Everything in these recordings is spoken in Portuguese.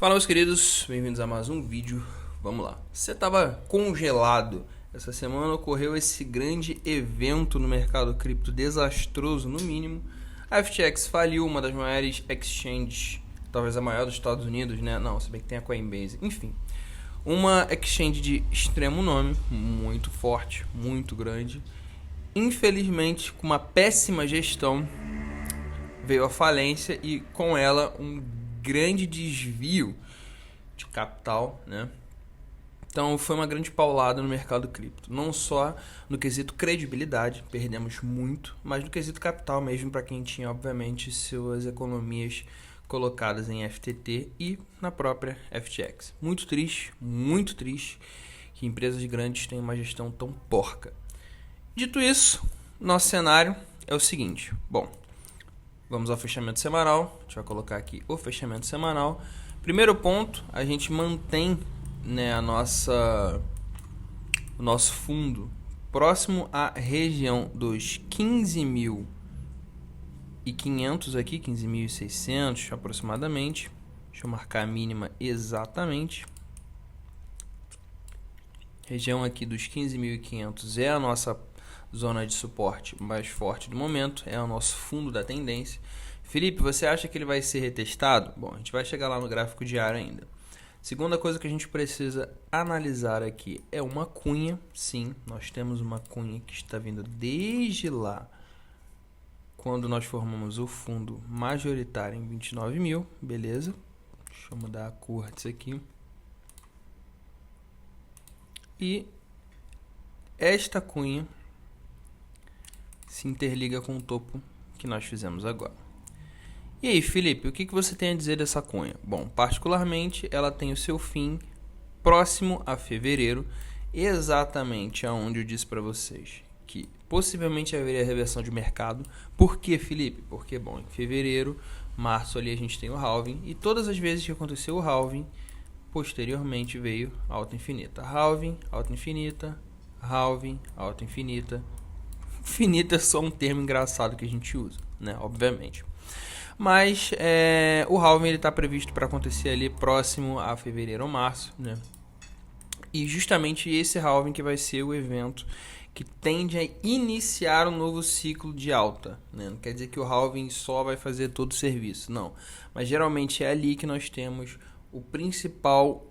Fala, meus queridos, bem-vindos a mais um vídeo. Vamos lá. Você estava congelado. Essa semana ocorreu esse grande evento no mercado cripto, desastroso no mínimo. A FTX faliu, uma das maiores exchanges, talvez a maior dos Estados Unidos, né? Não, se bem que tem a Coinbase. Enfim, uma exchange de extremo nome, muito forte, muito grande. Infelizmente, com uma péssima gestão, veio a falência e com ela um grande desvio de capital, né? Então foi uma grande paulada no mercado cripto, não só no quesito credibilidade, perdemos muito, mas no quesito capital mesmo, para quem tinha obviamente suas economias colocadas em FTT e na própria FTX. Muito triste que empresas grandes tenham uma gestão tão porca. Dito isso, nosso cenário é o seguinte. Bom, vamos ao fechamento semanal. A gente vai colocar aqui o fechamento semanal. Primeiro ponto, a gente mantém, né, o nosso fundo próximo à região dos 15.500 aqui, 15.600 aproximadamente. Deixa eu marcar a mínima exatamente. Região aqui dos 15.500 é a nossa zona de suporte mais forte do momento, é o nosso fundo da tendência. Felipe, você acha que ele vai ser retestado? Bom, a gente vai chegar lá no gráfico diário ainda. Segunda coisa que a gente precisa analisar aqui é uma cunha. Sim, nós temos uma cunha que está vindo desde lá, quando nós formamos o fundo majoritário em 29 mil, beleza? Deixa eu mudar a cor disso aqui. E esta cunha se interliga com o topo que nós fizemos agora. E aí, Felipe, o que você tem a dizer dessa cunha? Bom, particularmente, ela tem o seu fim próximo a fevereiro, exatamente aonde eu disse para vocês que possivelmente haveria reversão de mercado. Por que, Felipe? Porque, bom, em fevereiro, março ali a gente tem o halving, e todas as vezes que aconteceu o halving, posteriormente veio alta infinita. Halving, alta infinita, halving, alta infinita. Infinita é só um termo engraçado que a gente usa, né? Obviamente. Mas o halving está previsto para acontecer ali próximo a fevereiro ou março, né? E justamente esse halving que vai ser o evento que tende a iniciar um novo ciclo de alta, né? Não quer dizer que o halving só vai fazer todo o serviço, não. Mas geralmente é ali que nós temos o principal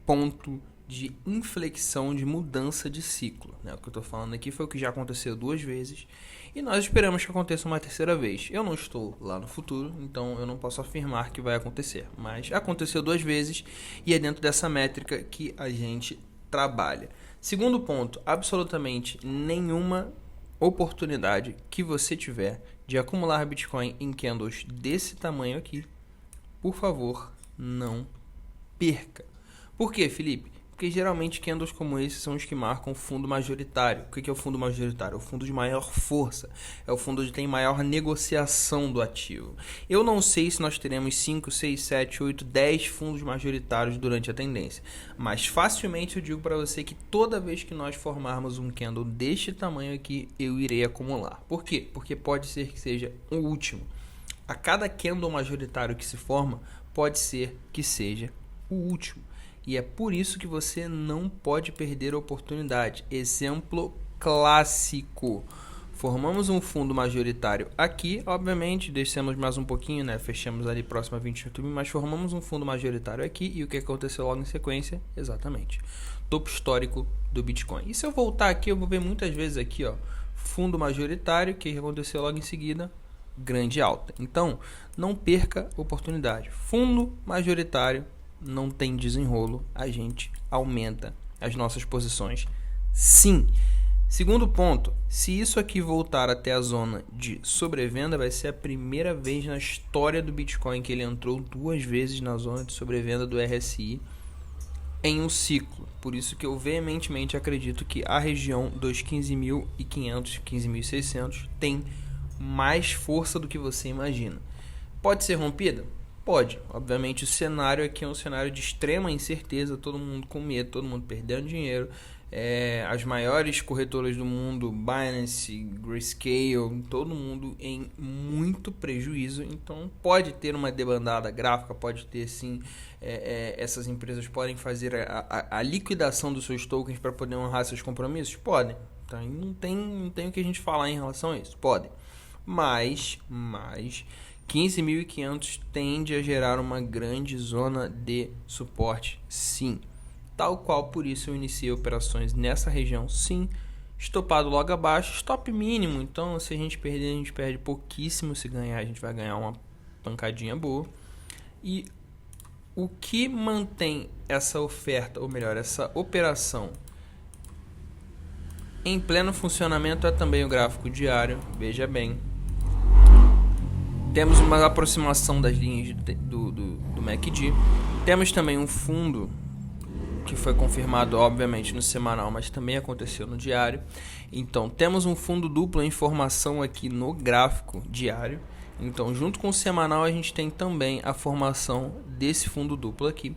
ponto de inflexão, de mudança de ciclo, né? O que eu estou falando aqui foi o que já aconteceu 2 vezes e nós esperamos que aconteça uma terceira vez. Eu não estou lá no futuro, então eu não posso afirmar que vai acontecer, mas aconteceu 2 vezes e é dentro dessa métrica que a gente trabalha. Segundo ponto, absolutamente nenhuma oportunidade que você tiver de acumular Bitcoin em candles desse tamanho aqui, por favor, não perca. Por quê, Felipe? Porque geralmente candles como esse são os que marcam o fundo majoritário. O que é o fundo majoritário? É o fundo de maior força. É o fundo onde tem maior negociação do ativo. Eu não sei se nós teremos 5, 6, 7, 8, 10 fundos majoritários durante a tendência. Mas facilmente eu digo para você que toda vez que nós formarmos um candle deste tamanho aqui, eu irei acumular. Por quê? Porque pode ser que seja o último. A cada candle majoritário que se forma, pode ser que seja o último. E é por isso que você não pode perder a oportunidade. Exemplo clássico. Formamos um fundo majoritário aqui, obviamente, descemos mais um pouquinho, né? Fechamos ali próximo a 28 mil, mas formamos um fundo majoritário aqui e o que aconteceu logo em sequência? Exatamente. Topo histórico do Bitcoin. E se eu voltar aqui, eu vou ver muitas vezes aqui, ó, fundo majoritário, o que aconteceu logo em seguida? Grande alta. Então, não perca oportunidade. Fundo majoritário, não tem desenrolo, a gente aumenta as nossas posições, sim. Segundo ponto, se isso aqui voltar até a zona de sobrevenda, vai ser a primeira vez na história do Bitcoin que ele entrou 2 vezes na zona de sobrevenda do RSI em um ciclo. Por isso que eu veementemente acredito que a região dos 15.500, 15.600 tem mais força do que você imagina. Pode ser rompida? Pode. Obviamente o cenário aqui é um cenário de extrema incerteza, todo mundo com medo, todo mundo perdendo dinheiro, as maiores corretoras do mundo, Binance, Grayscale, todo mundo em muito prejuízo. Então pode ter uma debandada gráfica, pode ter sim, essas empresas podem fazer a liquidação dos seus tokens para poder honrar seus compromissos? Podem. Então, não tem o que a gente falar em relação a isso. Podem. Mas 15.500 tende a gerar uma grande zona de suporte, sim. Tal qual, por isso eu iniciei operações nessa região, sim. Estopado logo abaixo, stop mínimo. Então, se a gente perder, a gente perde pouquíssimo. Se ganhar, a gente vai ganhar uma pancadinha boa. E o que mantém essa oferta, ou melhor, essa operação em pleno funcionamento é também o gráfico diário. Veja bem, temos uma aproximação das linhas do MACD. Temos também um fundo que foi confirmado obviamente no semanal, mas também aconteceu no diário. Então temos um fundo duplo em formação aqui no gráfico diário. Então junto com o semanal a gente tem também a formação desse fundo duplo aqui.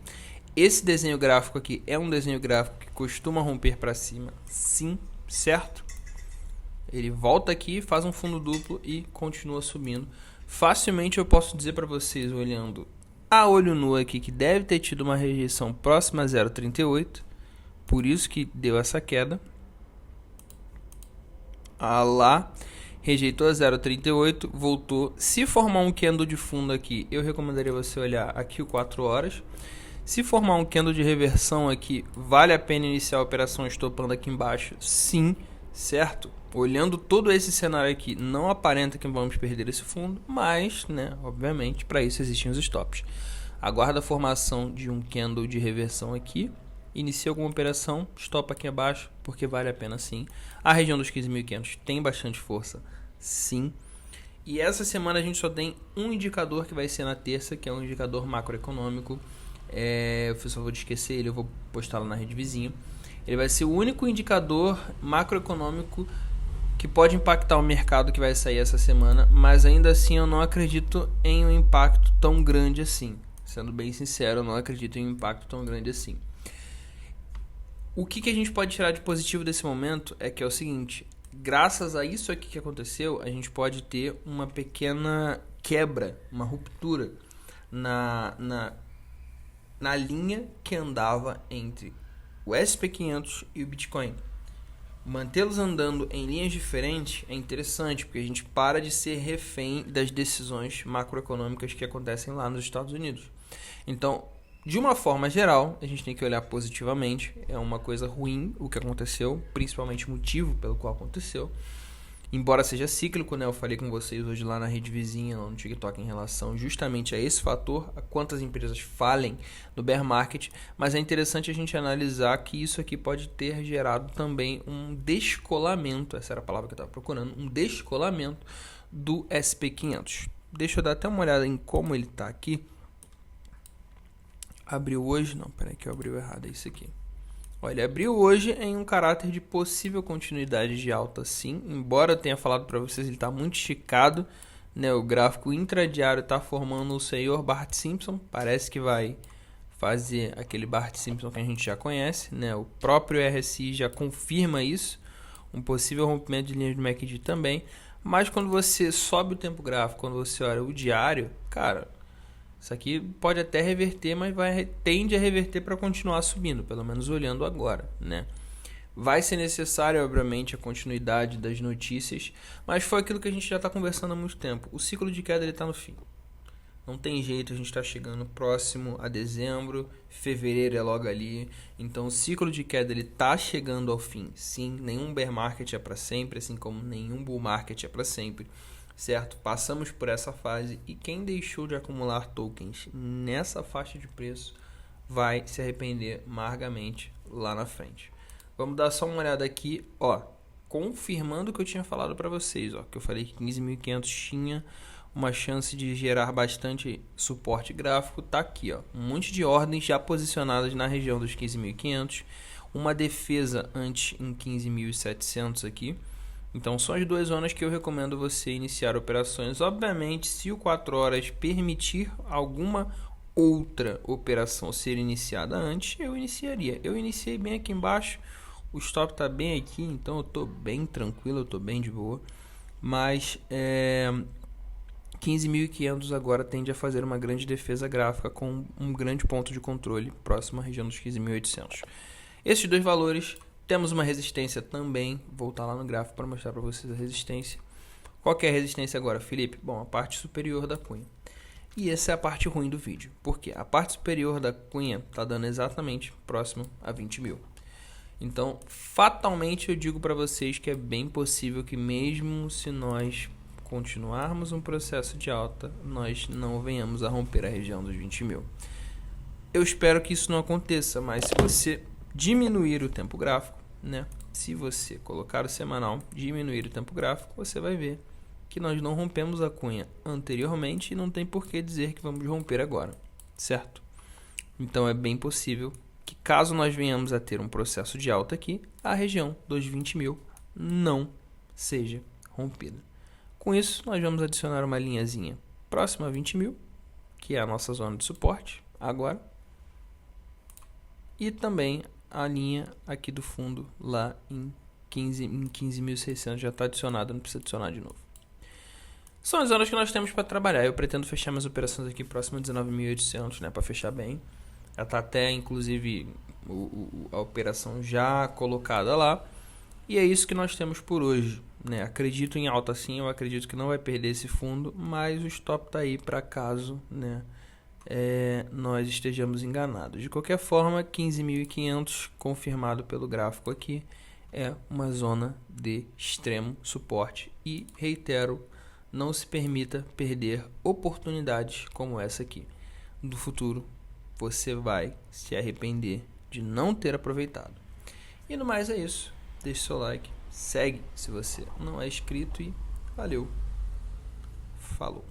Esse desenho gráfico aqui é um desenho gráfico que costuma romper para cima, sim, certo? Ele volta aqui, faz um fundo duplo e continua subindo. Facilmente eu posso dizer para vocês, olhando a olho nu aqui, que deve ter tido uma rejeição próxima a 0,38, por isso que deu essa queda. Lá, rejeitou a 0,38, voltou. Se formar um candle de fundo aqui, eu recomendaria você olhar aqui o 4 horas. Se formar um candle de reversão aqui, vale a pena iniciar a operação estopando aqui embaixo? Sim, certo? Olhando todo esse cenário aqui, não aparenta que vamos perder esse fundo, mas, né, obviamente, para isso existem os stops. Aguarda a formação de um candle de reversão aqui, inicia alguma operação, stop aqui abaixo, porque vale a pena sim. A região dos 15.500 tem bastante força, sim. E essa semana a gente só tem um indicador que vai ser na terça, que é um indicador macroeconômico. Eu fiz o favor de esquecer ele, eu vou postar lá na rede vizinha. Ele vai ser o único indicador macroeconômico que pode impactar o mercado que vai sair essa semana, mas ainda assim eu não acredito em um impacto tão grande assim. Sendo bem sincero, eu não acredito em um impacto tão grande assim. O que a gente pode tirar de positivo desse momento é que é o seguinte: graças a isso aqui que aconteceu, a gente pode ter uma pequena quebra, uma ruptura na linha que andava entre o SP500 e o Bitcoin. Mantê-los andando em linhas diferentes é interessante, porque a gente para de ser refém das decisões macroeconômicas que acontecem lá nos Estados Unidos. Então, de uma forma geral, a gente tem que olhar positivamente. É uma coisa ruim o que aconteceu, principalmente o motivo pelo qual aconteceu. Embora seja cíclico, né? Eu falei com vocês hoje lá na rede vizinha, lá no TikTok, em relação justamente a esse fator, a quantas empresas falem no bear market, mas é interessante a gente analisar que isso aqui pode ter gerado também um descolamento, essa era a palavra que eu estava procurando, um descolamento do SP500. Deixa eu dar até uma olhada em como ele está aqui. Abriu hoje? Não, peraí que eu abri errado, é isso aqui. Olha, ele abriu hoje em um caráter de possível continuidade de alta, sim. Embora eu tenha falado para vocês, ele está muito esticado, né? O gráfico intradiário está formando o senhor Bart Simpson. Parece que vai fazer aquele Bart Simpson que a gente já conhece, né? O próprio RSI já confirma isso. Um possível rompimento de linha de MACD também. Mas quando você sobe o tempo gráfico, quando você olha o diário, cara, isso aqui pode até reverter, mas tende a reverter para continuar subindo, pelo menos olhando agora, né? Vai ser necessário, obviamente, a continuidade das notícias, mas foi aquilo que a gente já está conversando há muito tempo. O ciclo de queda está no fim. Não tem jeito, a gente está chegando próximo a dezembro, fevereiro é logo ali. Então o ciclo de queda está chegando ao fim. Sim, nenhum bear market é para sempre, assim como nenhum bull market é para sempre. Certo? Passamos por essa fase e quem deixou de acumular tokens nessa faixa de preço vai se arrepender amargamente lá na frente. Vamos dar só uma olhada aqui, ó, confirmando o que eu tinha falado para vocês, ó, que eu falei que 15.500 tinha uma chance de gerar bastante suporte gráfico. Tá aqui, ó, um monte de ordens já posicionadas na região dos 15.500, uma defesa antes em 15.700 aqui. Então são as duas zonas que eu recomendo você iniciar operações. Obviamente, se o 4 horas permitir alguma outra operação ser iniciada antes, eu iniciaria. Eu iniciei bem aqui embaixo, O stop está bem aqui, então eu estou bem tranquilo, eu estou bem de boa. Mas 15.500 agora tende a fazer uma grande defesa gráfica com um grande ponto de controle próximo à região dos 15.800. Esses dois valores, temos uma resistência também. Vou voltar lá no gráfico para mostrar para vocês a resistência. Qual que é a resistência agora, Felipe? Bom, a parte superior da cunha. E essa é a parte ruim do vídeo. Por quê? A parte superior da cunha está dando exatamente próximo a 20 mil. Então, fatalmente eu digo para vocês que é bem possível que mesmo se nós continuarmos um processo de alta, nós não venhamos a romper a região dos 20 mil. Eu espero que isso não aconteça, mas se você diminuir o tempo gráfico, né? Se você colocar o semanal, diminuir o tempo gráfico, você vai ver que nós não rompemos a cunha anteriormente e não tem por que dizer que vamos romper agora, certo? Então é bem possível que caso nós venhamos a ter um processo de alta aqui, a região dos 20 mil não seja rompida. Com isso, nós vamos adicionar uma linhazinha próxima a 20 mil, que é a nossa zona de suporte agora, e também a linha aqui do fundo lá em 15.600 já está adicionada, não precisa adicionar de novo. São as horas que nós temos para trabalhar. Eu pretendo fechar minhas operações aqui próximo a 19.800, né, para fechar bem. Já está até, inclusive, a operação já colocada lá. E é isso que nós temos por hoje, né? Acredito em alta sim, eu acredito que não vai perder esse fundo, mas o stop está aí para caso, né, nós estejamos enganados. De qualquer forma, 15.500 confirmado pelo gráfico aqui é uma zona de extremo suporte. E reitero, não se permita perder oportunidades como essa aqui. No futuro, você vai se arrepender de não ter aproveitado. E no mais é isso. Deixe seu like, segue se você não é inscrito e valeu. Falou.